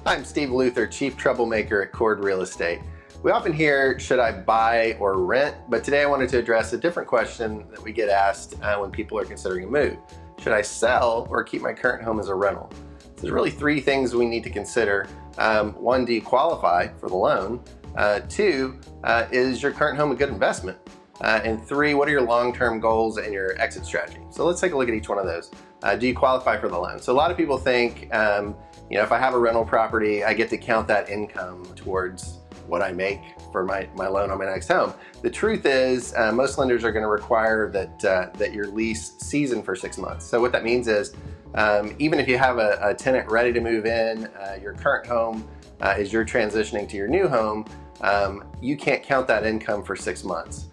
I'm Steve Luther, Chief Troublemaker at Chord Real Estate. We often hear, should I buy or rent? But today I wanted to address a different question that we get asked when people are considering a move. Should I sell or keep my current home as a rental? So there's really three things we need to consider. One, do you qualify for the loan? Two, is your current home a good investment? And three, what are your long-term goals and your exit strategy? So let's take a look at each one of those. Do you qualify for the loan? So a lot of people think, if I have a rental property, I get to count that income towards what I make for my loan on my next home. The truth is, most lenders are going to require that your lease season for 6 months. So what that means is, even if you have a tenant ready to move in, your current home is you're transitioning to your new home, you can't count that income for 6 months.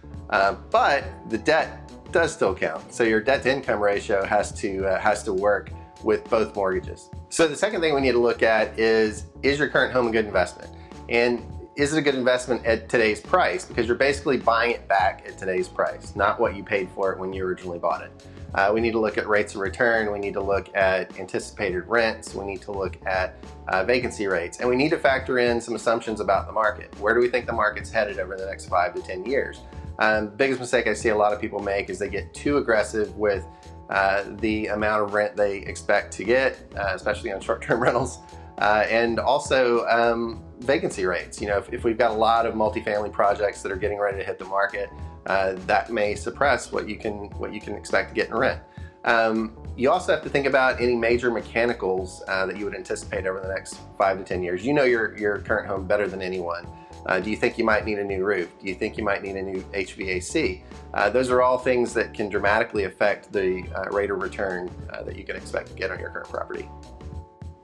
But the debt does still count. So your debt to income ratio has to work with both mortgages. So the second thing we need to look at is your current home a good investment? And is it a good investment at today's price? Because you're basically buying it back at today's price, not what you paid for it when you originally bought it. We need to look at rates of return. We need to look at anticipated rents. We need to look at vacancy rates. And we need to factor in some assumptions about the market. Where do we think the market's headed over the next 5 to 10 years? Biggest mistake I see a lot of people make is they get too aggressive with the amount of rent they expect to get, especially on short-term rentals, and also vacancy rates. If we've got a lot of multifamily projects that are getting ready to hit the market, that may suppress what you can expect to get in rent. You also have to think about any major mechanicals that you would anticipate over the next 5 to 10 years. You know your current home better than anyone. Do you think you might need a new roof? Do you think you might need a new HVAC? Those are all things that can dramatically affect the rate of return that you can expect to get on your current property.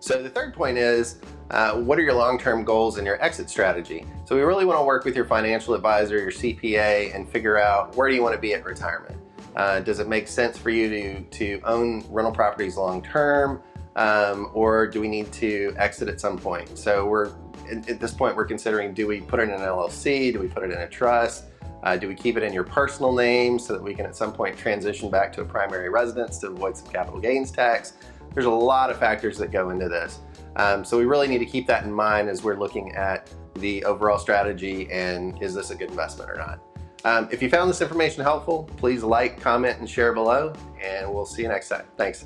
So the third point is, what are your long-term goals and your exit strategy? So we really want to work with your financial advisor, your CPA, and figure out where do you want to be at retirement. Does it make sense for you to own rental properties long-term, or do we need to exit at some point? So at this point we're considering, do we put it in an LLC? Do we put it in a trust? Do we keep it in your personal name so that we can at some point transition back to a primary residence to avoid some capital gains tax? There's a lot of factors that go into this. So we really need to keep that in mind as we're looking at the overall strategy and is this a good investment or not. If you found this information helpful, please like, comment, and share below, and we'll see you next time. Thanks.